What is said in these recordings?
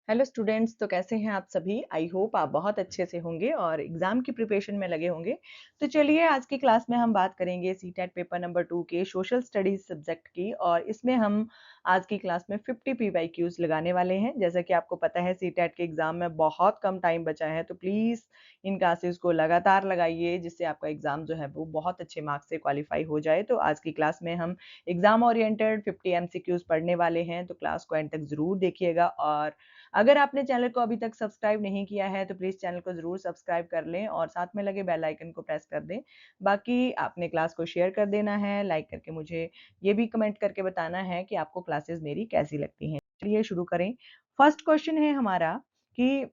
Hello students, तो कैसे हैं आप सभी? आई होप आप बहुत अच्छे से होंगे और एग्जाम की प्रिपरेशन में लगे होंगे। तो चलिए आज की क्लास में हम बात करेंगे सीटेट पेपर नंबर 2 के सोशल स्टडीज सब्जेक्ट की और इसमें हम आज की क्लास में 50 पीवाईक्यूज लगाने वाले हैं। जैसा कि आपको पता है सीटेट के एग्जाम में बहुत कम टाइम बचा है, तो प्लीज़ इन क्लासेस को लगातार लगाइए जिससे आपका एग्जाम जो है वो बहुत अच्छे मार्क्स से क्वालिफाई हो जाए। तो आज की क्लास में हम एग्जाम ओरिएंटेड 50 एमसीक्यूज पढ़ने वाले हैं, तो क्लास को एंड तक ज़रूर देखिएगा। और अगर आपने चैनल को अभी तक सब्सक्राइब नहीं किया है तो प्लीज़ चैनल को ज़रूर सब्सक्राइब कर लें और साथ में लगे बेल आइकन को प्रेस कर दें। बाकी आपने क्लास को शेयर कर देना है, लाइक करके मुझे ये भी कमेंट करके बताना है कि आपको क्लासेस मेरी कैसी लगती हैं। चलिए शुरू करें। फर्स्ट क्वेश्चन है हमारा कि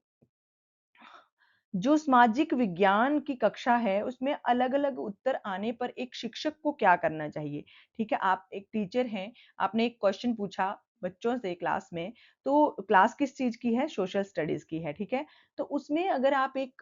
जो सामाजिक विज्ञान की कक्षा है उसमें अलग-अलग उत्तर आने पर एक शिक्षक को क्या करना चाहिए? ठीक है, आप एक टीचर हैं, आपने एक क्वेश्चन पूछा बच्चों से क्लास में, तो क्लास किस चीज़ की है? सोशल स्टडीज़ की है, ठीक है? तो उसमें अगर आप एक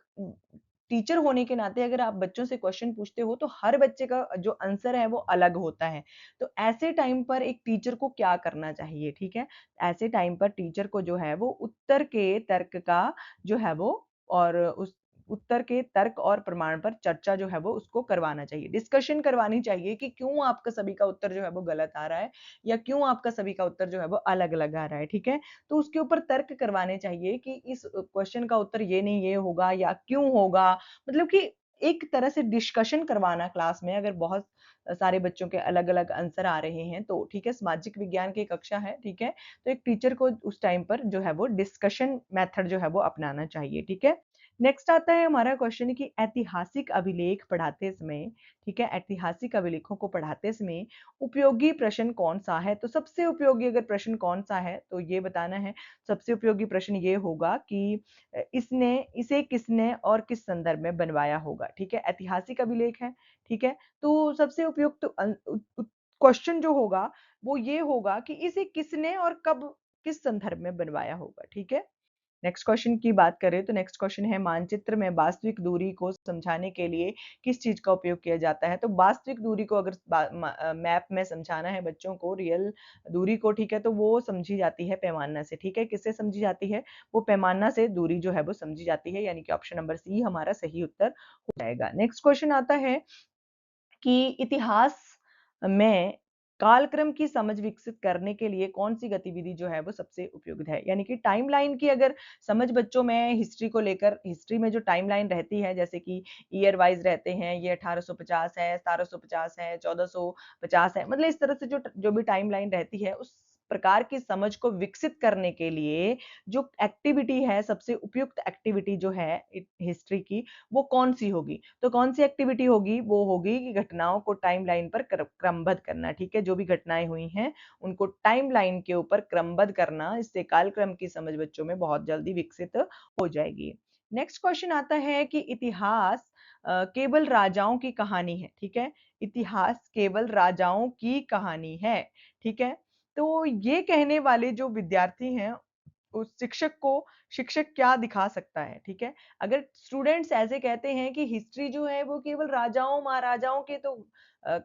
टीचर होने के नाते अगर आप बच्चों से क्वेश्चन पूछते हो तो हर बच्चे का जो आंसर है वो अलग होता है। तो ऐसे टाइम पर एक टीचर को क्या करना चाहिए? ठीक है? ऐसे टाइम पर टीचर को जो है वो उत्तर के तर्क का जो है वो और उस उत्तर के तर्क और प्रमाण पर चर्चा जो है वो उसको करवाना चाहिए। डिस्कशन करवानी चाहिए कि क्यों आपका सभी का उत्तर जो है वो गलत आ रहा है या क्यों आपका सभी का उत्तर जो है वो अलग-अलग आ रहा है, ठीक है? तो उसके ऊपर तर्क करवाने चाहिए कि इस क्वेश्चन का उत्तर ये नहीं ये होगा या क्यों होगा। मतलब कि एक तरह से डिस्कशन करवाना क्लास में अगर बहुत सारे बच्चों के अलग-अलग आंसर आ रहे हैं तो ठीक है, सामाजिक विज्ञान की कक्षा है, ठीक है? तो एक टीचर को उस टाइम पर जो है वो डिस्कशन मेथड जो है वो अपनाना चाहिए, ठीक है? नेक्स्ट आता है हमारा क्वेश्चन कि ऐतिहासिक अभिलेख पढ़ाते समय, ठीक है? ऐतिहासिक अभिलेखों को पढ़ाते समय उपयोगी प्रश्न कौन-सा है? तो सबसे उपयोगी अगर प्रश्न कौन-सा है, तो ये बताना है। सबसे उपयोगी प्रश्न ये होगा कि इसे किसने और किस संदर्भ में बनवाया होगा, ठीक है? ऐतिहासिक अभिलेख है, ठीक है? तो सबसे उपयुक्त क्वेश्चन जो होगा, वो ये होगा कि इसे किसने और कब किस संदर्भ में बनवाया होगा, ठीक है? नेक्स्ट क्वेश्चन की बात करें तो नेक्स्ट क्वेश्चन है मानचित्र में वास्तविक दूरी को समझाने के लिए किस चीज़ का उपयोग किया जाता है? तो वास्तविक दूरी को अगर मैप में समझाना है बच्चों को रियल दूरी को, ठीक है, तो वो समझी जाती है पैमाना से, ठीक है? किससे समझी जाती है? वो पैमाना से दूरी जो है वो समझी जाती है, यानी कि ऑप्शन नंबर सी हमारा सही उत्तर हो जाएगा। नेक्स्ट क्वेश्चन आता है कि इतिहास में कालक्रम की समझ विकसित करने के लिए कौन-सी गतिविधि जो है वो सबसे उपयुक्त है? यानी कि टाइमलाइन की अगर समझ बच्चों में हिस्ट्री को लेकर हिस्ट्री में जो टाइमलाइन रहती है जैसे कि ईयर वाइज़ रहते हैं, ये 1850 है, 1750 है, 1450 है, मतलब इस तरह से जो भी टाइमलाइन रहती है उस प्रकार की समझ को विकसित करने के लिए जो एक्टिविटी है सबसे उपयुक्त एक्टिविटी जो है हिस्ट्री की वो कौन-सी होगी? तो कौन-सी एक्टिविटी होगी? वो होगी कि घटनाओं को टाइमलाइन पर क्रमबद्ध करना, ठीक है? जो भी घटनाएँ हुई हैं, उनको टाइमलाइन के ऊपर क्रमबद्ध करना, इससे कालक्रम की समझ बच्चों में बहुत जल्दी विकसित हो जाएगी। नेक्स्ट क्वेश्चन आता है कि इतिहास केवल राजाओं की कहानी है, ठीक है? इतिहास केवल राजाओं की कहानी है, ठीक है? तो ये कहने वाले जो विद्यार्थी हैं, उस शिक्षक क्या दिखा सकता है, ठीक है? अगर स्टूडेंट्स ऐसे कहते हैं कि हिस्ट्री जो है वो केवल राजाओं-महाराजाओं की तो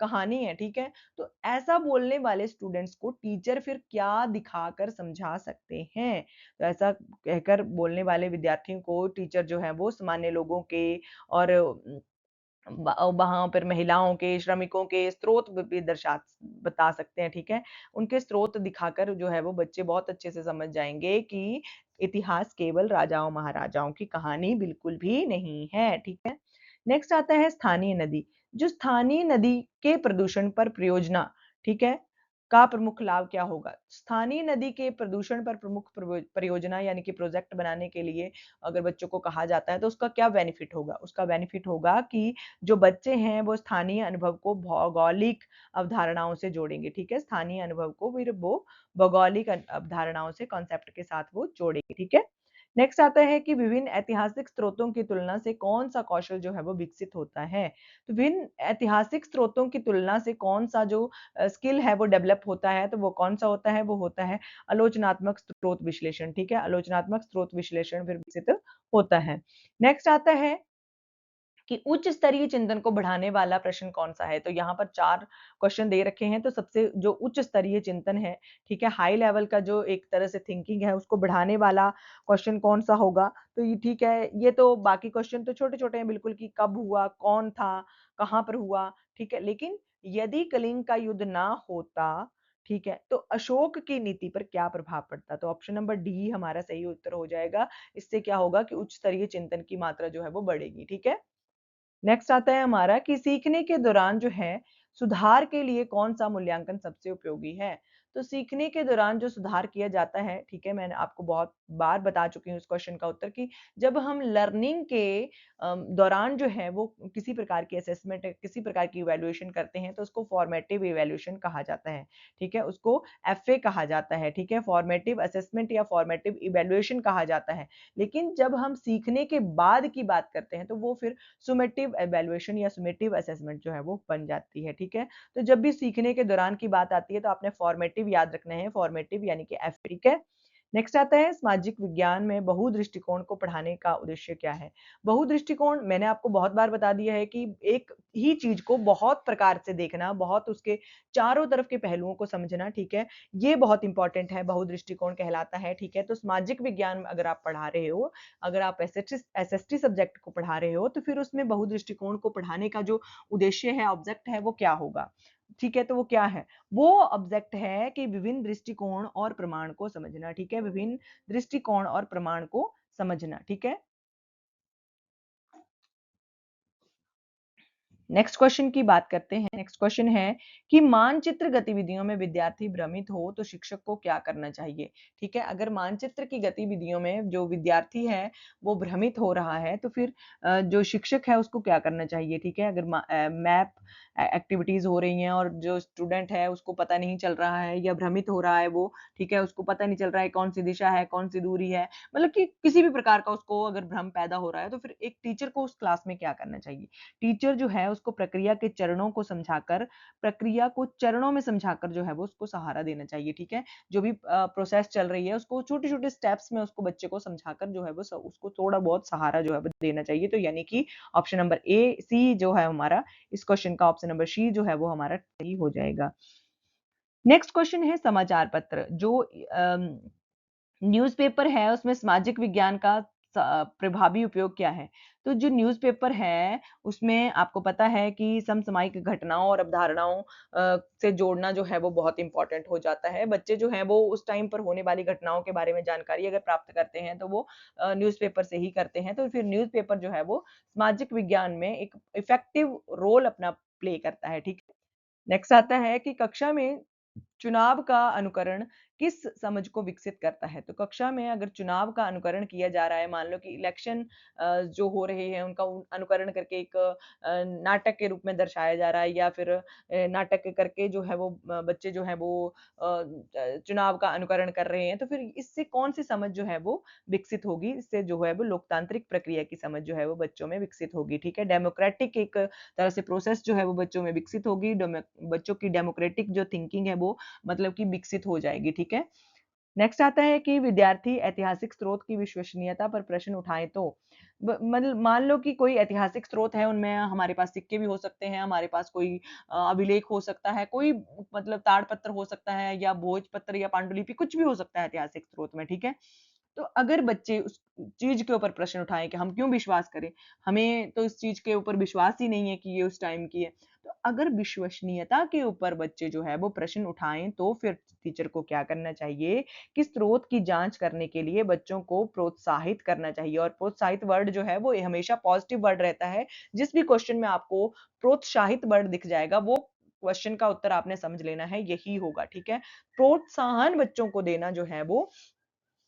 कहानी है, ठीक है? तो ऐसा बोलने वाले स्टूडेंट्स को टीचर फिर क्या दिखाकर समझा सकते हैं? तो ऐसा कहकर बोलने वाले विद्यार्थियों को टीचर जो है वो सामान्य लोगों के और वहाँ पर महिलाओं के, श्रमिकों के स्रोत भी बता सकते हैं, ठीक है? उनके स्रोत दिखाकर जो है वो बच्चे बहुत अच्छे से समझ जाएँगे कि इतिहास केवल राजाओं-महाराजाओं की कहानी बिल्कुल भी नहीं है, ठीक है? नेक्स्ट आता है स्थानीय नदी। जो स्थानीय नदी के प्रदूषण पर परियोजना, ठीक है? का प्रमुख लाभ क्या होगा? स्थानीय नदी के प्रदूषण पर प्रमुख परियोजना यानी कि प्रोजेक्ट बनाने के लिए अगर बच्चों को कहा जाता है तो उसका क्या बेनिफिट होगा? उसका बेनिफिट होगा कि जो बच्चे हैं वो स्थानीय अनुभव को भौगोलिक अवधारणाओं से जोड़ेंगे, ठीक है? स्थानीय अनुभव को फिर वो भौगोलिक अवधारणाओं से कॉन्सेप्ट के साथ वो जोड़ेंगे, ठीक है? नेक्स्ट आता है कि विभिन्न ऐतिहासिक स्रोतों की तुलना से कौन-सा कौशल जो है वो विकसित होता है? तो विभिन्न ऐतिहासिक स्रोतों की तुलना से कौन-सा जो स्किल है वो डेवलप होता है, तो वो कौन-सा होता है? वो होता है आलोचनात्मक स्रोत विश्लेषण, ठीक है? आलोचनात्मक स्रोत विश्लेषण फिर विकसित होता है। नेक्स्ट आता है कि उच्च स्तरीय चिंतन को बढ़ाने वाला प्रश्न कौन-सा है? तो यहाँ पर 4 क्वेश्चन दे रखे हैं, तो सबसे जो उच्च स्तरीय चिंतन है, ठीक है? हाई लेवल का जो एक तरह से थिंकिंग है, उसको बढ़ाने वाला क्वेश्चन कौन-सा होगा? तो ये ठीक है, ये तो बाकी क्वेश्चन तो छोटे-छोटे हैं बिल्कुल कि कब हुआ, कौन था, कहाँ पर हुआ, ठीक है? लेकिन यदि कलिंग का युद्ध ना होता, ठीक है? तो अशोक की नीति पर क्या प्रभाव पड़ता? तो ऑप्शन नंबर डी हमारा सही उत्तर हो जाएगा। इससे क्या होगा कि उच्च स्तरीय चिंतन की मात्रा जो है वो बढ़ेगी, ठीक है? नेक्स्ट आता है हमारा कि सीखने के दौरान जो है, सुधार के लिए कौन-सा मूल्यांकन सबसे उपयोगी है? तो सीखने के दौरान जो सुधार किया जाता है, ठीक है, मैंने आपको बहुत बार बता चुकी हूँ इस क्वेश्चन का उत्तर कि जब हम लर्निंग के दौरान जो है वो किसी प्रकार की असेसमेंट, किसी प्रकार की इवैल्यूएशन करते हैं, तो उसको फॉर्मेटिव इवैल्यूएशन कहा जाता है, ठीक है? उसको एफए कहा जाता है, ठीक है? फॉर्मेटिव असेसमेंट या फॉर्मेटिव इवैल्यूएशन कहा जाता है। लेकिन जब हम सीखने के बाद की बात करते हैं, तो वो फिर सुमेटिव इवैल्यूएशन या सुमेटिव असेसमेंट जो है वो बन जाती है, ठीक है? तो जब भी सीखने के दौरान की बात आती है तो आपने फॉर्मेटिव याद रखना है, फॉर्मेटिव यानी कि एफ, ठीक है? नेक्स्ट आता है सामाजिक विज्ञान में बहुदृष्टिकोण को पढ़ाने का उद्देश्य क्या है? बहुदृष्टिकोण मैंने आपको बहुत बार बता दिया है कि एक ही चीज़ को बहुत प्रकार से देखना, बहुत उसके चारों तरफ के पहलुओं को समझना, ठीक है? ये बहुत इम्पोर्टेंट है, बहुदृष्टिकोण कहलाता है, ठीक है? तो सामाजिक विज्ञान अगर आप पढ़ा रहे हो, अगर आप एसएसटी सब्जेक्ट को पढ़ा रहे हो, तो फिर उसमें बहुदृष्टिकोण को पढ़ाने का जो उद्देश्य है, ऑब्जेक्ट है, वो क्या होगा? ठीक है, तो वो क्या है? वो ऑब्जेक्ट है कि विभिन्न दृष्टिकोण और प्रमाण को समझना, ठीक है? विभिन्न दृष्टिकोण और प्रमाण को समझना, ठीक है? नेक्स्ट क्वेश्चन की बात करते हैं। नेक्स्ट क्वेश्चन है कि मानचित्र गतिविधियों में विद्यार्थी भ्रमित हो तो शिक्षक को क्या करना चाहिए? ठीक है, अगर मानचित्र की गतिविधियों में जो विद्यार्थी है वो भ्रमित हो रहा है तो फिर जो शिक्षक है उसको क्या करना चाहिए? ठीक है, अगर मैप एक्टिविटीज हो रही हैं और जो स्टूडेंट है उसको पता नहीं चल रहा है या भ्रमित हो रहा है वो, ठीक है, उसको पता नहीं चल रहा है कौन सी दिशा है, कौन सी दूरी है, मतलब कि किसी भी प्रकार का उसको अगर भ्रम पैदा हो रहा है तो फिर एक टीचर को उस क्लास में क्या करना चाहिए? टीचर जो है उसको प्रक्रिया को चरणों में समझाकर जो है वो उसको सहारा देना चाहिए, ठीक है? जो भी प्रोसेस चल रही है उसको छोटे-छोटे स्टेप्स में उसको बच्चे को समझाकर जो है वो उसको थोड़ा बहुत सहारा जो है वो देना चाहिए। तो यानी कि ऑप्शन नंबर ए, सी जो है हमारा इस क्वेश्चन का ऑप्शन नंबर सी जो है वो हमारा सही हो जाएगा। नेक्स्ट क्वेश्चन है समाचार पत्र जो न्यूज़पेपर है उसमें सामाजिक विज्ञान का प्रभावी उपयोग क्या है? तो जो न्यूज़पेपर है उसमें आपको पता है कि समसामयिक घटनाओं और अवधारणाओं से जोड़ना जो है वो बहुत इम्पोर्टेंट हो जाता है। बच्चे जो हैं वो उस टाइम पर होने वाली घटनाओं के बारे में जानकारी अगर प्राप्त करते हैं तो वो न्यूज़पेपर से ही करते हैं। तो फिर न्यूज़पेपर जो है वो सामाजिक विज्ञान में एक इफ़ेक्टिव रोल अपना प्ले करता है, ठीक है? नेक्स्ट आता है कि कक्षा में चुनाव का अनुकरण किस समझ को विकसित करता है? तो कक्षा में अगर चुनाव का अनुकरण किया जा रहा है, मान लो कि इलेक्शन जो हो रहे हैं उनका अनुकरण करके एक नाटक के रूप में दर्शाया जा रहा है या फिर नाटक करके जो है वो बच्चे जो हैं वो चुनाव का अनुकरण कर रहे हैं, तो फिर इससे कौन-सी समझ जो है वो विकसित होगी? इससे जो है वो लोकतांत्रिक प्रक्रिया की समझ जो है वो बच्चों में विकसित होगी, ठीक है? डेमोक्रेटिक एक तरह से प्रोसेस जो है वो बच्चों में विकसित होगी, बच्चों की डेमोक्रेटिक जो थिंकिंग है वो मतलब कि विकसित हो जाएगी, ठीक है? नेक्स्ट आता है कि विद्यार्थी ऐतिहासिक स्रोत की विश्वसनीयता पर प्रश्न उठाएँ तो? मतलब मान लो कि कोई ऐतिहासिक स्रोत है, उनमें हमारे पास सिक्के भी हो सकते हैं, हमारे पास कोई अभिलेख हो सकता है, कोई मतलब ताड़पत्र हो सकता है या भोजपत्र या पांडुलिपि कुछ भी हो सकता है ऐतिहासिक स्रोत में, ठीक है? तो अगर बच्चे उस चीज़ के ऊपर प्रश्न उठाएँ कि हम क्यों विश्वास करें? हमें तो इस चीज़ के ऊपर विश्वास ही नहीं है कि ये उस टाइम की है। तो अगर विश्वसनीयता के ऊपर बच्चे जो है वो प्रश्न उठाएँ तो फिर टीचर को क्या करना चाहिए कि स्रोत की जाँच करने के लिए बच्चों को प्रोत्साहित करना चाहिए और प्रोत्साहित वर्ड जो है वो हमेशा पॉजिटिव वर्ड रहता है। जिस भी क्वेश्चन में आपको प्रोत्साहित वर्ड दिख जाएगा वो क्वेश्चन का उत्तर आपने समझ लेना है, यही होगा, ठीक है? प्रोत्साहन बच्चों को देना जो है वो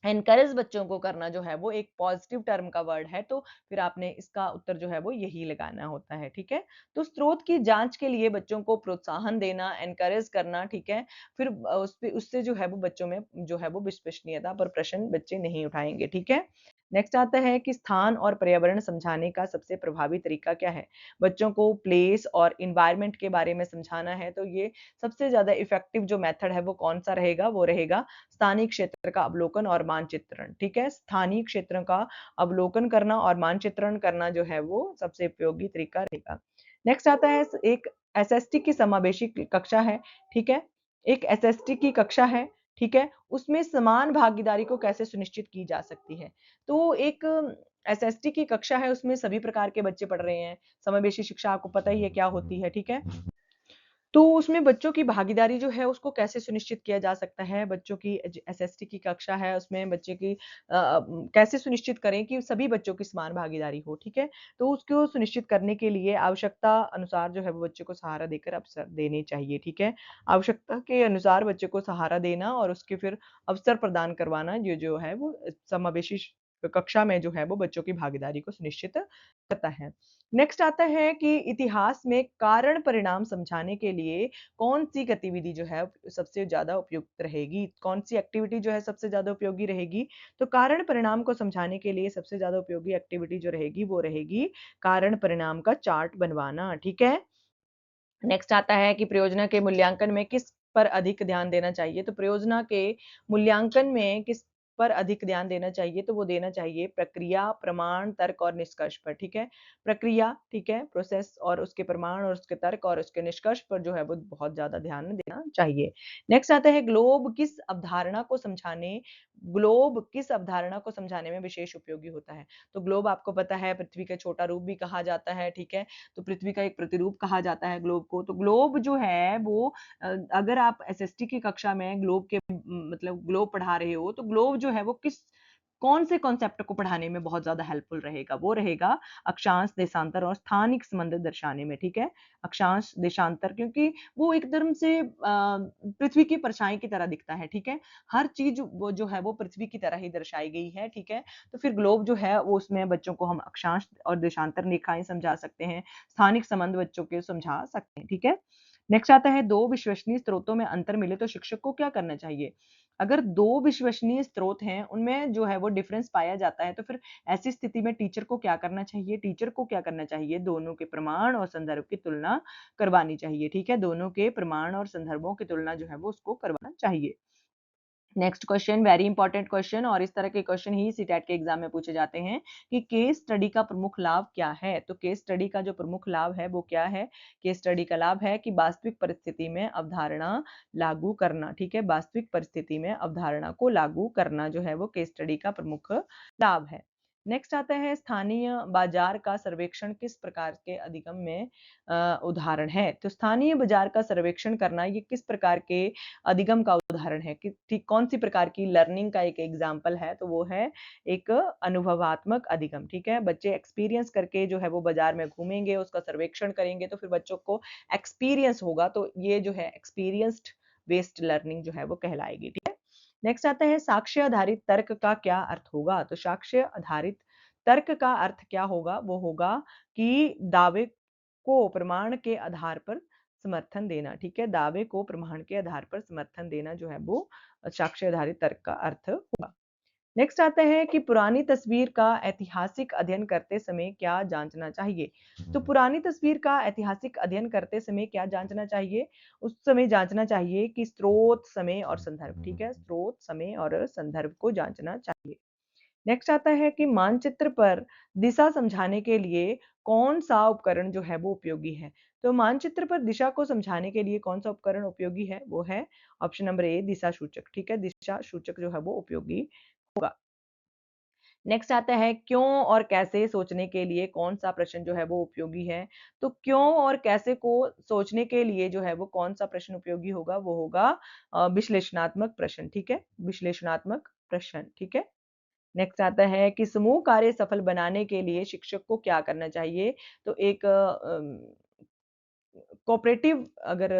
एनकरेज बच्चों को करना जो है वो एक पॉजिटिव टर्म का वर्ड है, तो फिर आपने इसका उत्तर जो है वो यही लगाना होता है, ठीक है? तो स्रोत की जाँच के लिए बच्चों को प्रोत्साहन देना, एनकरेज करना, ठीक है? फिर उससे जो है वो बच्चों में जो है वो विश्वसनीयता पर प्रश्न बच्चे नहीं उठाएँगे, ठीक है? नेक्स्ट आता है कि स्थान और पर्यावरण समझाने का सबसे प्रभावी तरीका क्या है? बच्चों को प्लेस और एनवायरनमेंट के बारे में समझाना है, तो ये सबसे ज़्यादा इफ़ेक्टिव जो मेथड है वो कौन-सा रहेगा? वो रहेगा स्थानीय क्षेत्र का अवलोकन और मानचित्रण, ठीक है? स्थानीय क्षेत्रों का अवलोकन करना और मानचित्रण करना जो है वो सबसे उपयोगी तरीका रहेगा। नेक्स्ट आता है एक एसएसटी की समावेशी कक्षा है, ठीक है? एक एसएसटी की कक्षा है, ठीक है? उसमें समान भागीदारी को कैसे सुनिश्चित की जा सकती है? तो एक एसएसटी की कक्षा है, उसमें सभी प्रकार के बच्चे पढ़ रहे हैं। समावेशी शिक्षा आपको पता ही है क्या होती है, ठीक है? तो उसमें बच्चों की भागीदारी जो है उसको कैसे सुनिश्चित किया जा सकता है? बच्चों की एसएसटी की कक्षा है उसमें बच्चे की कैसे सुनिश्चित करें कि सभी बच्चों की समान भागीदारी हो, ठीक है? तो उसको सुनिश्चित करने के लिए आवश्यकता अनुसार जो है वो बच्चे को सहारा देकर अवसर देने चाहिए, ठीक है? आवश्यकता के अनुसार बच्चे को सहारा देना और उसके फिर अवसर प्रदान करवाना ये जो है वो समावेशी कक्षा में जो है वो बच्चों की भागीदारी को सुनिश्चित करता है। नेक्स्ट आता है कि इतिहास में कारण परिणाम समझाने के लिए कौन-सी गतिविधि जो है सबसे ज़्यादा उपयुक्त रहेगी? कौन-सी एक्टिविटी जो है सबसे ज़्यादा उपयोगी रहेगी? तो कारण परिणाम को समझाने के लिए सबसे ज़्यादा उपयोगी एक्टिविटी जो रहेगी वो रहेगी कारण परिणाम का चार्ट बनवाना, ठीक है? नेक्स्ट आता है कि परियोजना के मूल्यांकन में किस पर अधिक ध्यान देना चाहिए? तो परियोजना के मूल्यांकन में किस पर अधिक ध्यान देना चाहिए? तो वो देना चाहिए प्रक्रिया, प्रमाण, तर्क और निष्कर्ष पर, ठीक है? प्रक्रिया, ठीक है? प्रोसेस और उसके प्रमाण और उसके तर्क और उसके निष्कर्ष पर जो है वो बहुत ज़्यादा ध्यान देना चाहिए। नेक्स्ट आता है ग्लोब किस अवधारणा को समझाने में विशेष उपयोगी होता है? तो ग्लोब आपको पता है पृथ्वी का छोटा रूप भी कहा जाता है, ठीक है? तो पृथ्वी का एक प्रतिरूप कहा जाता है ग्लोब को। तो ग्लोब जो है वो अगर आप एसएसटी की कक्षा में ग्लोब के मतलब ग्लोब पढ़ा रहे हो, तो ग्लोब जो है वो कौन से कॉन्सेप्ट को पढ़ाने में बहुत ज़्यादा हेल्पफुल रहेगा? वो रहेगा अक्षांश, देशांतर और स्थानिक संबंध दर्शाने में, ठीक है? अक्षांश, देशांतर क्योंकि वो एकदम से पृथ्वी की परछाई की तरह दिखता है, ठीक है? हर चीज़ वो जो है वो पृथ्वी की तरह ही दर्शाई गई है, ठीक है? तो फिर ग्लोब जो है वो उसमें बच्चों को हम अक्षांश और देशांतर रेखाएँ समझा सकते हैं, स्थानिक संबंध बच्चों के समझा सकते हैं, ठीक है? नेक्स्ट आता है 2 विश्वसनीय स्रोतों में अंतर मिले तो शिक्षक को क्या करना चाहिए? अगर 2 विश्वसनीय स्रोत हैं, उनमें जो है वो डिफरेंस पाया जाता है, तो फिर ऐसी स्थिति में टीचर को क्या करना चाहिए? टीचर को क्या करना चाहिए? दोनों के प्रमाण और संदर्भ की तुलना करवानी चाहिए, ठीक है? दोनों के प्रमाण और संदर्भों की तुलना जो है वो उसको करवाना चाहिए। Next question very important question और इस तरह के क्वेश्चन ही सीटेट के एग्जाम में पूछे जाते हैं कि केस स्टडी का प्रमुख लाभ क्या है? तो केस स्टडी का जो प्रमुख लाभ है वो क्या है? केस स्टडी का लाभ है कि वास्तविक परिस्थिति में अवधारणा लागू करना, ठीक है? वास्तविक परिस्थिति में अवधारणा को लागू करना जो है वो केस स्टडी का प्रमुख लाभ है। नेक्स्ट आता है स्थानीय बाजार का सर्वेक्षण किस प्रकार के अधिगम में उदाहरण है? तो स्थानीय बाजार का सर्वेक्षण करना ये किस प्रकार के अधिगम का उदाहरण है कि ठीक कौन-सी प्रकार की लर्निंग का एक एग्ज़ाम्पल है, तो वो है एक अनुभवात्मक अधिगम, ठीक है? बच्चे एक्सपीरियंस करके जो है वो बाज़ार में घूमेंगे, उसका सर्वेक्षण करेंगे, तो फिर बच्चों को एक्सपीरियंस होगा, तो ये जो है एक्सपीरियंस्ड बेस्ड लर्निंग जो है वो कहलाएगी, ठीक है? नेक्स्ट आता है साक्ष्य आधारित तर्क का क्या अर्थ होगा? तो साक्ष्य आधारित तर्क का अर्थ क्या होगा? वो होगा कि दावे को प्रमाण के आधार पर समर्थन देना, ठीक है? दावे को प्रमाण के आधार पर समर्थन देना जो है वो साक्ष्य आधारित तर्क का अर्थ होगा। नेक्स्ट आता है कि पुरानी तस्वीर का ऐतिहासिक अध्ययन करते समय क्या जांचना चाहिए? तो पुरानी तस्वीर का ऐतिहासिक अध्ययन करते समय क्या जांचना चाहिए? उस समय जांचना चाहिए कि स्रोत, समय और संदर्भ, ठीक है? स्रोत, समय और संदर्भ को जांचना चाहिए। नेक्स्ट आता है कि मानचित्र पर दिशा समझाने के लिए कौन-सा उपकरण जो है वो उपयोगी है? तो मानचित्र पर दिशा को समझाने के लिए कौन-सा उपकरण उपयोगी है? वो है ऑप्शन नंबर ए दिशा सूचक, ठीक है? दिशा सूचक जो है वो उपयोगी होगा। नेक्स्ट आता है क्यों और कैसे सोचने के लिए कौन-सा प्रश्न जो है वो उपयोगी है? तो क्यों और कैसे को सोचने के लिए जो है वो कौन-सा प्रश्न उपयोगी होगा? वो होगा विश्लेषणात्मक प्रश्न, ठीक है? विश्लेषणात्मक प्रश्न, ठीक है? नेक्स्ट आता है कि समूह कार्य सफल बनाने के लिए शिक्षक को क्या करना चाहिए? तो एक कोऑपरेटिव अगर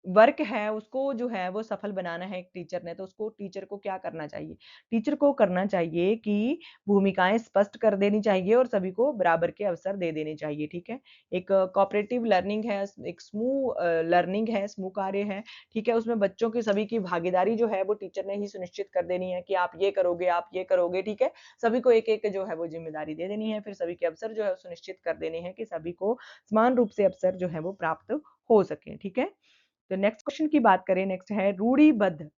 वर्क है उसको जो है वो सफल बनाना है एक टीचर ने, तो उसको टीचर को क्या करना चाहिए? टीचर को करना चाहिए कि भूमिकाएँ स्पष्ट कर देनी चाहिए और सभी को बराबर के अवसर दे देने चाहिए, ठीक है? एक कोऑपरेटिव लर्निंग है, एक समूह लर्निंग है, समूह कार्य है, ठीक है? उसमें बच्चों की सभी की भागीदारी जो है वो टीचर ने ही सुनिश्चित कर देनी है कि आप ये करोगे, ठीक है? सभी को एक-एक जो है वो ज़िम्मेदारी दे देनी है, फिर सभी के अवसर जो है सुनिश्चित कर देने हैं कि सभी को समान रूप से अवसर जो है वो प्राप्त हो सकें, ठीक है? तो नेक्स्ट क्वेश्चन की बात करें, नेक्स्ट है रूढ़िबद्ध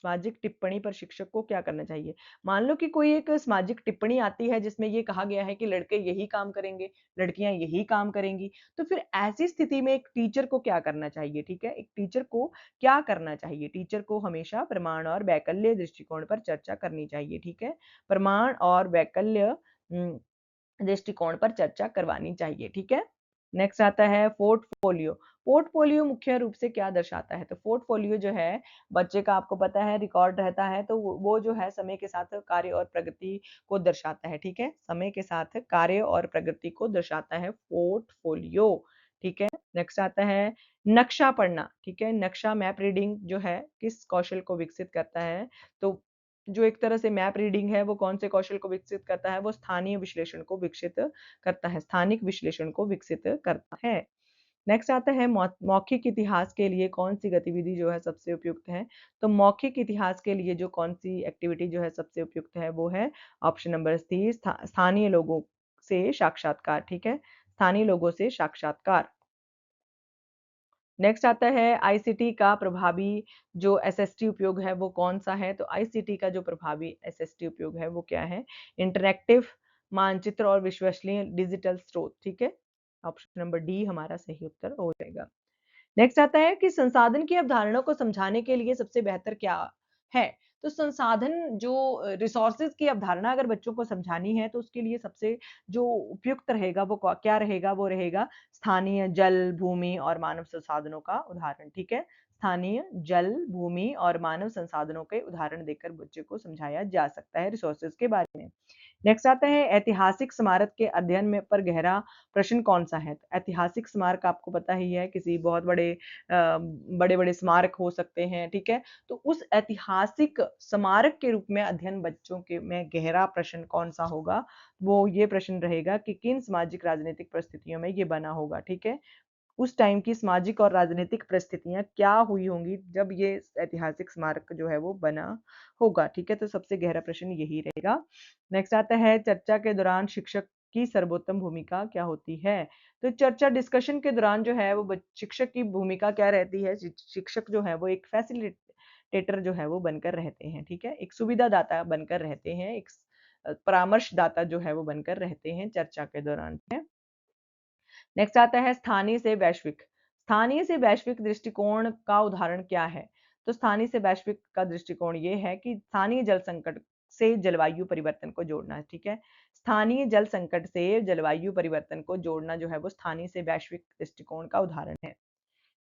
सामाजिक टिप्पणी पर शिक्षक को क्या करना चाहिए? मान लो कि कोई एक सामाजिक टिप्पणी आती है जिसमें ये कहा गया है कि लड़के यही काम करेंगे, लड़कियां यही काम करेंगी, तो फिर ऐसी स्थिति में एक टीचर को क्या करना चाहिए? ठीक है, एक टीचर को क्या करना चाहिए? टीचर को हमेशा प्रमाण और वैकल्य दृष्टिकोण पर चर्चा करनी चाहिए, ठीक है? प्रमाण और वैकल्य दृष्टिकोण पर चर्चा करवानी चाहिए, ठीक है? नेक्स्ट आता है पोर्टफोलियो। पोर्टफोलियो मुख्य रूप से क्या दर्शाता है? तो पोर्टफोलियो जो है बच्चे का आपको पता है रिकॉर्ड रहता है, तो वो जो है समय के साथ कार्य और प्रगति को दर्शाता है, ठीक है? समय के साथ कार्य और प्रगति को दर्शाता है पोर्टफोलियो, ठीक है? नेक्स्ट आता है नक्शा पढ़ना, ठीक है? नक्शा मैप रीडिंग जो है किस कौशल को विकसित करता है? तो जो एक तरह से मैप रीडिंग है वो कौन से कौशल को विकसित करता है? वो स्थानीय विश्लेषण को विकसित करता है, स्थानिक विश्लेषण को विकसित करता है। नेक्स्ट आता है मौखिक इतिहास के लिए कौन-सी गतिविधि जो है सबसे उपयुक्त है? तो मौखिक इतिहास के लिए जो कौन-सी एक्टिविटी जो है सबसे उपयुक्त है वो है ऑप्शन नंबर सी स्थानीय लोगों से साक्षात्कार, ठीक है? स्थानीय लोगों से साक्षात्कार। नेक्स्ट आता है आईसीटी का प्रभावी जो एसएसटी उपयोग है वो कौन-सा है? तो आईसीटी का जो प्रभावी एसएसटी उपयोग है वो क्या है? इंटरैक्टिव मानचित्र और विश्वसनीय डिजिटल स्रोत, ठीक है? ऑप्शन नंबर डी हमारा सही उत्तर हो जाएगा। नेक्स्ट आता है कि संसाधन की अवधारणा को समझाने के लिए सबसे बेहतर क्या है? तो संसाधन जो रिसोर्सेज़ की अवधारणा अगर बच्चों को समझानी है तो उसके लिए सबसे जो उपयुक्त रहेगा वो क्या रहेगा? वो रहेगा स्थानीय जल, भूमि और मानव संसाधनों का उदाहरण, ठीक है? स्थानीय जल, भूमि और मानव संसाधनों के उदाहरण देकर बच्चे को समझाया जा सकता है रिसोर्सेज़ के बारे में। नेक्स्ट आता है ऐतिहासिक स्मारक के अध्ययन में पर गहरा प्रश्न कौन-सा है? तो ऐतिहासिक स्मारक आपको पता ही है किसी बहुत बड़े-बड़े स्मारक हो सकते हैं, ठीक है? तो उस ऐतिहासिक स्मारक के रूप में अध्ययन बच्चों के में गहरा प्रश्न कौन-सा होगा? वो ये प्रश्न रहेगा कि किन सामाजिक राजनीतिक परिस्थितियों में ये बना होगा, ठीक है? उस टाइम की सामाजिक और राजनीतिक परिस्थितियाँ क्या हुई होंगी जब ये ऐतिहासिक स्मारक जो है वो बना होगा, ठीक है? तो सबसे गहरा प्रश्न यही रहेगा। नेक्स्ट आता है चर्चा के दौरान शिक्षक की सर्वोत्तम भूमिका क्या होती है? तो चर्चा डिस्कशन के दौरान जो है वो शिक्षक की भूमिका क्या रहती है? शिक्षक जो है वो एक फैसिलिटेटर जो है वो बनकर रहते हैं, ठीक है? एक सुविधादाता बनकर रहते हैं, एक परामर्शदाता जो है वो बनकर रहते हैं चर्चा के दौरान, ठीक है? नेक्स्ट आता है स्थानीय से वैश्विक। स्थानीय से वैश्विक दृष्टिकोण का उदाहरण क्या है? तो स्थानीय से वैश्विक का दृष्टिकोण ये है कि स्थानीय जल संकट से जलवायु परिवर्तन को जोड़ना, ठीक है? स्थानीय जल संकट से जलवायु परिवर्तन को जोड़ना जो है वो स्थानीय से वैश्विक दृष्टिकोण का उदाहरण है।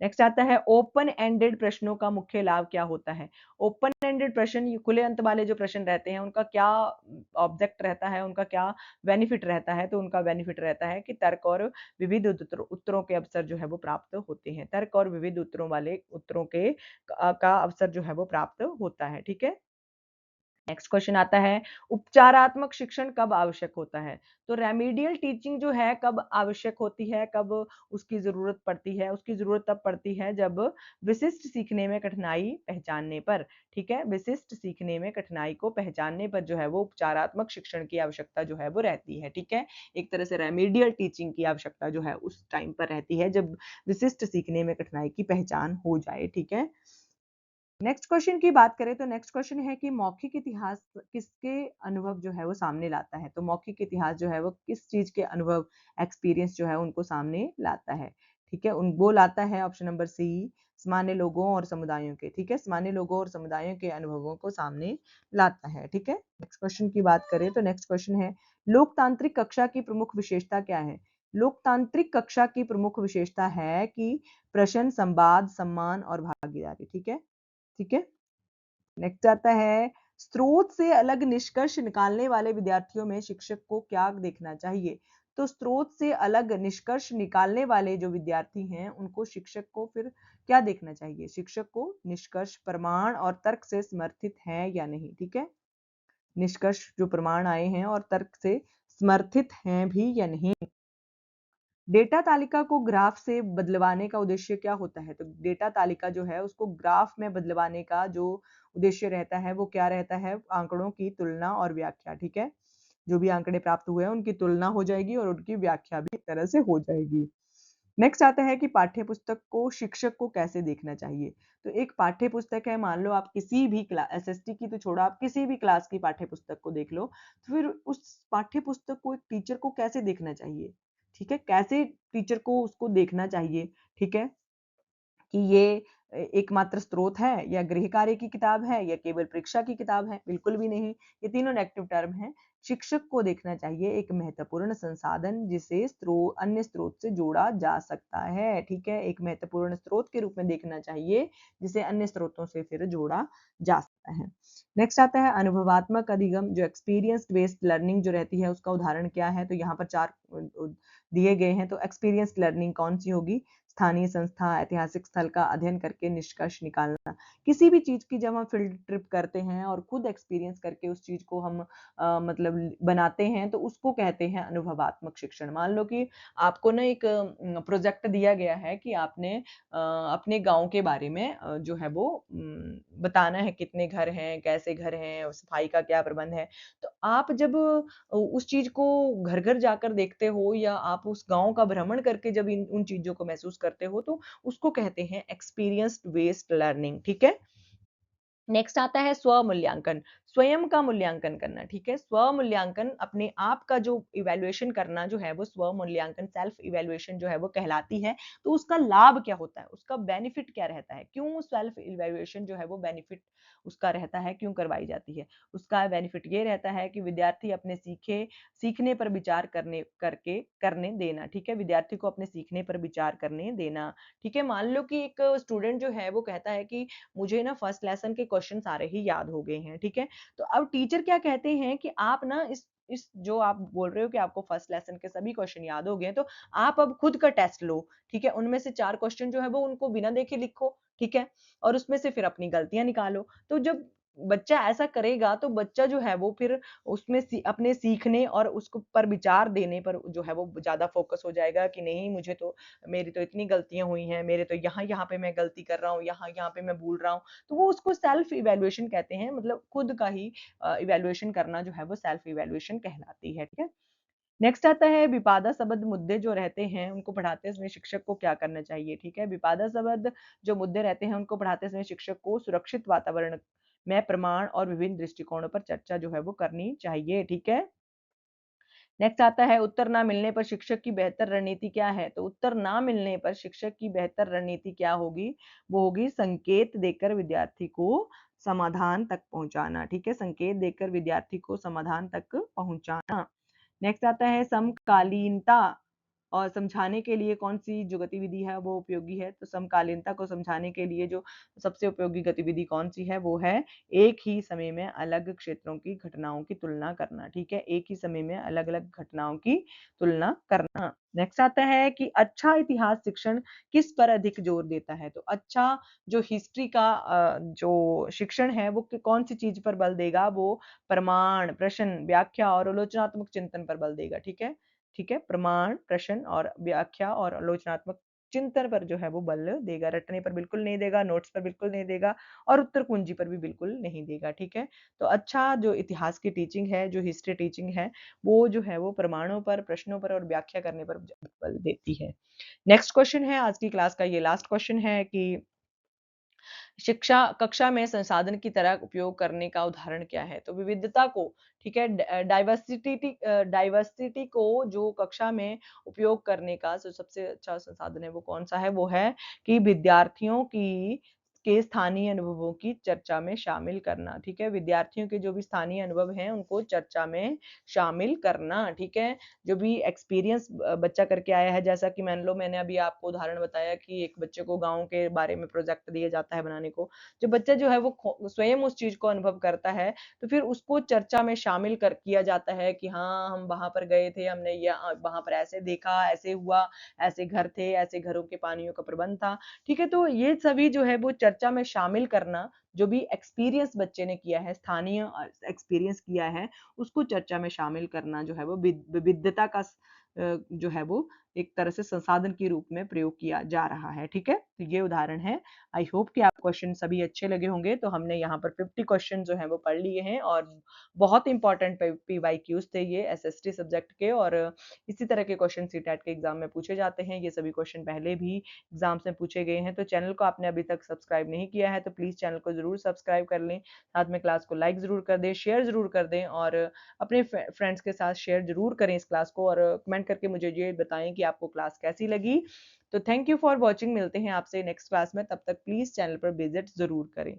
नेक्स्ट आता है ओपन एंडेड प्रश्नों का मुख्य लाभ क्या होता है? ओपन एंडेड प्रश्न ये खुले अंत वाले जो प्रश्न रहते हैं उनका क्या ऑब्जेक्ट रहता है, उनका क्या बेनिफिट रहता है? तो उनका बेनिफिट रहता है कि तर्क और विविध उत्तरों के अवसर जो है वो प्राप्त होते हैं। तर्क और विविध उत्तरों वाले उत्तरों के का अवसर जो है वो प्राप्त होता है, ठीक है? नेक्स्ट क्वेश्चन आता है उपचारात्मक शिक्षण कब आवश्यक होता है? तो रेमेडियल टीचिंग जो है कब आवश्यक होती है, कब उसकी ज़रूरत पड़ती है? उसकी ज़रूरत तब पड़ती है जब विशिष्ट सीखने में कठिनाई पहचानने पर, ठीक है? विशिष्ट सीखने में कठिनाई को पहचानने पर जो है वो उपचारात्मक शिक्षण की आवश्यकता जो है वो रहती है, ठीक है? एक तरह से रेमेडियल टीचिंग की आवश्यकता जो है उस टाइम पर रहती है जब विशिष्ट सीखने में कठिनाई की पहचान हो जाए, ठीक है? नेक्स्ट क्वेश्चन की बात करें तो नेक्स्ट क्वेश्चन है कि मौखिक इतिहास किसके अनुभव जो है वो सामने लाता है? तो मौखिक इतिहास जो है वो किस चीज़ के अनुभव, एक्सपीरियंस जो है उनको सामने लाता है, ठीक है? वो लाता है ऑप्शन नंबर सी सामान्य लोगों और समुदायों के, ठीक है? सामान्य लोगों और समुदायों के अनुभवों को सामने लाता है, ठीक है? नेक्स्ट क्वेश्चन की बात करें तो नेक्स्ट क्वेश्चन है लोकतांत्रिक कक्षा की प्रमुख विशेषता क्या है? लोकतांत्रिक कक्षा की प्रमुख विशेषता है कि प्रश्न, संवाद, सम्मान और भागीदारी, ठीक है? ठीक है? नेक्स्ट आता है स्रोत से अलग निष्कर्ष निकालने वाले विद्यार्थियों में शिक्षक को क्या देखना चाहिए? तो स्रोत से अलग निष्कर्ष निकालने वाले जो विद्यार्थी हैं, उनको शिक्षक को फिर क्या देखना चाहिए? शिक्षक को निष्कर्ष प्रमाण और तर्क से समर्थित है या नहीं, ठीक है? निष्कर्ष जो प्रमाण आए हैं और तर्क से समर्थित हैं भी या नहीं। डेटा तालिका को ग्राफ से बदलवाने का उद्देश्य क्या होता है? तो डेटा तालिका जो है उसको ग्राफ में बदलवाने का जो उद्देश्य रहता है वो क्या रहता है? आंकड़ों की तुलना और व्याख्या, ठीक है? जो भी आंकड़े प्राप्त हुए हैं उनकी तुलना हो जाएगी और उनकी व्याख्या भी एक तरह से हो जाएगी। नेक्स्ट आता है कि पाठ्य पुस्तक को शिक्षक को कैसे देखना चाहिए? तो एक पाठ्य पुस्तक है, मान लो आप किसी भी एसएसटी की तो छोड़ो, आप किसी भी क्लास की पाठ्य पुस्तक को देख लो, तो फिर उस पाठ्य पुस्तक को एक टीचर को कैसे देखना चाहिए? ठीक है? कैसे टीचर को उसको देखना चाहिए? ठीक है? कि ये एकमात्र स्रोत है या गृह कार्य की किताब है या केवल परीक्षा की किताब है? बिल्कुल भी नहीं। ये तीनों नेगेटिव टर्म हैं। शिक्षक को देखना चाहिए एक महत्वपूर्ण संसाधन जिसे अन्य स्रोत से जोड़ा जा सकता है, ठीक है? एक महत्वपूर्ण स्रोत के रूप में देखना चाहिए जिसे अन्य स्रोतों से फिर जोड़ा जा सकता है। नेक्स्ट आता है अनुभवात्मक अधिगम, जो एक्सपीरियंस बेस्ड लर्निंग जो रहती है उसका उदाहरण क्या है? तो यहाँ पर 4 दिए गए हैं। तो एक्सपीरियंस लर्निंग कौन सी होगी? स्थानीय संस्था, ऐतिहासिक स्थल का अध्ययन करके निष्कर्ष निकालना। किसी भी चीज की जब हम फील्ड ट्रिप करते हैं और खुद एक्सपीरियंस करके उस चीज को हम मतलब बनाते हैं तो उसको कहते हैं अनुभवात्मक शिक्षण। मान लो कि आपको ना एक प्रोजेक्ट दिया गया है कि आपने अपने गांव के बारे में जो है वो बताना है, कितने घर हैं, कैसे घर हैं, सफाई का क्या प्रबंध है। तो आप जब उस चीज को घर घर जाकर देखते हो या आप उस गांव का भ्रमण करके जब उन चीजों को महसूस करते हो तो उसको कहते हैं एक्सपीरियंस बेस्ड लर्निंग, ठीक है? नेक्स्ट आता है स्व-मूल्यांकन, स्वयं का मूल्यांकन करना, ठीक है? स्व-मूल्यांकन अपने आप का जो इवैल्यूएशन करना जो है वो स्व-मूल्यांकन सेल्फ इवैल्यूएशन जो है वो कहलाती है। तो उसका लाभ क्या होता है? उसका बेनिफिट क्या रहता है? क्यों सेल्फ इवैल्यूएशन जो है वो बेनिफिट उसका रहता है, क्यों करवाई जाती है? उसका बेनिफिट ये रहता है कि विद्यार्थी अपने सीखने पर विचार करने देना, ठीक है? विद्यार्थी को अपने सीखने पर विचार करने देना, ठीक है? मान लो कि एक स्टूडेंट जो है वो कहता है कि मुझे ना फर्स्ट लेसन के क्वेश्चन सारे ही याद हो गए हैं, ठीक है? तो अब टीचर क्या कहते हैं कि आप ना इस जो आप बोल रहे हो कि आपको फर्स्ट लेसन के सभी क्वेश्चन याद हो गए हैं, तो आप अब खुद का टेस्ट लो, ठीक है? उनमें से 4 क्वेश्चन जो है वो उनको बिना देखे लिखो, ठीक है? और उसमें से फिर अपनी गलतियाँ निकालो। तो जब बच्चा ऐसा करेगा तो बच्चा जो है वो फिर उसमें अपने सीखने और उसको पर विचार देने पर जो है वो ज़्यादा फ़ोकस हो जाएगा कि नहीं, मुझे तो मेरी तो इतनी गलतियाँ हुई हैं, मेरे तो यहाँ-यहाँ पे मैं गलती कर रहा हूँ, यहाँ-यहाँ पे मैं भूल रहा हूँ। तो वो उसको सेल्फ इवैल्यूएशन कहते हैं, मतलब खुद का ही इवैल्यूएशन करना जो है वो सेल्फ इवैल्यूएशन कहलाती है, ठीक है? नेक्स्ट आता है विवादास्पद मुद्दे जो रहते हैं, उनको पढ़ाते समय शिक्षक को क्या करना चाहिए, ठीक है? विवादास्पद जो मुद्दे रहते हैं, उनको पढ़ाते समय शिक्षक को सुरक्षित वातावरण में प्रमाण और विभिन्न दृष्टिकोणों पर चर्चा जो है वो करनी चाहिए, ठीक है? नेक्स्ट आता है उत्तर ना मिलने पर शिक्षक की बेहतर रणनीति क्या है? तो उत्तर ना मिलने पर शिक्षक की बेहतर रणनीति क्या होगी? वो होगी संकेत देकर विद्यार्थी को समाधान तक पहुँचाना, ठीक है? संकेत देकर विद्यार्थी को समाधान तक पहुँचाना। नेक्स्ट आता है समकालीनता और समझाने के लिए कौन-सी जो गतिविधि है वो उपयोगी है? तो समकालीनता को समझाने के लिए जो सबसे उपयोगी गतिविधि कौन-सी है? वो है एक ही समय में अलग क्षेत्रों की घटनाओं की तुलना करना, ठीक है? एक ही समय में अलग-अलग घटनाओं की तुलना करना। नेक्स्ट आता है कि अच्छा इतिहास शिक्षण किस पर अधिक जोर देता है? तो अच्छा जो हिस्ट्री का जो शिक्षण है वो कौन-सी चीज़ पर बल देगा? वो प्रमाण, प्रश्न, व्याख्या और आलोचनात्मक चिंतन पर बल देगा, ठीक है? ठीक है? प्रमाण, प्रश्न और व्याख्या और आलोचनात्मक चिंतन पर जो है वो बल देगा, रटने पर बिल्कुल नहीं देगा, नोट्स पर बिल्कुल नहीं देगा और उत्तर कुंजी पर भी बिल्कुल नहीं देगा, ठीक है? तो अच्छा जो इतिहास की टीचिंग है, जो हिस्ट्री टीचिंग है, वो जो है वो प्रमाणों पर, प्रश्नों पर और व्याख्या करने पर बल देती है। नेक्स्ट क्वेश्चन है आज की क्लास का, ये लास्ट क्वेश्चन है कि शिक्षा कक्षा में संसाधन की तरह उपयोग करने का उदाहरण क्या है? तो विविधता को, ठीक है, डाइवर्सिटी को जो कक्षा में उपयोग करने का जो सबसे अच्छा संसाधन है वो कौन-सा है? वो है कि विद्यार्थियों के स्थानीय अनुभवों की चर्चा में शामिल करना, ठीक है? विद्यार्थियों के जो भी स्थानीय अनुभव हैं, उनको चर्चा में शामिल करना, ठीक है? जो भी एक्सपीरियंस बच्चा करके आया है, जैसा कि मान लो मैंने अभी आपको उदाहरण बताया कि एक बच्चे को गाँव के बारे में प्रोजेक्ट दिया जाता है बनाने को। जब बच्चा जो है वो स्वयं उस चीज़ को अनुभव करता है, तो फिर उसको चर्चा में शामिल कर किया जाता है कि हाँ, हम वहाँ पर गए थे, हमने वहाँ पर ऐसे देखा, ऐसे हुआ, ऐसे घर थे, ऐसे घरों के पानियों का प्रबंध था। ठीक है? तो ये सभी जो है वो चर्चा में शामिल करना, जो भी एक्सपीरियंस बच्चे ने किया है, स्थानीय एक्सपीरियंस किया है, उसको चर्चा में शामिल करना जो है वो विविधता का जो है वो एक तरह से संसाधन के रूप में प्रयोग किया जा रहा है, ठीक है? तो ये उदाहरण है। आई होप कि आप क्वेश्चन सभी अच्छे लगे होंगे। तो हमने यहाँ पर 50 क्वेश्चन जो हैं वो पढ़ लिए हैं और बहुत इंपॉर्टेंट पीवाईक्यूज़ थे ये एसएसटी सब्जेक्ट के और इसी तरह के क्वेश्चन सीटेट के एग्ज़ाम में पूछे जाते हैं। ये सभी क्वेश्चन पहले भी एग्ज़ाम्स में पूछे गए हैं। तो चैनल को आपने अभी तक सब्सक्राइब नहीं किया है तो प्लीज़ चैनल को ज़रूर सब्सक्राइब कर लें। साथ में क्लास को लाइक ज़रूर कर दें, शेयर ज़रूर कर दें और अपने फ्रेंड्स के साथ शेयर ज़रूर करें इस क्लास को और कमेंट करके मुझे ये बताएँ कि आपको क्लास कैसी लगी। तो थैंक यू फॉर वॉचिंग। मिलते हैं आपसे नेक्स्ट क्लास में, तब तक प्लीज़ चैनल पर विज़िट ज़रूर करें।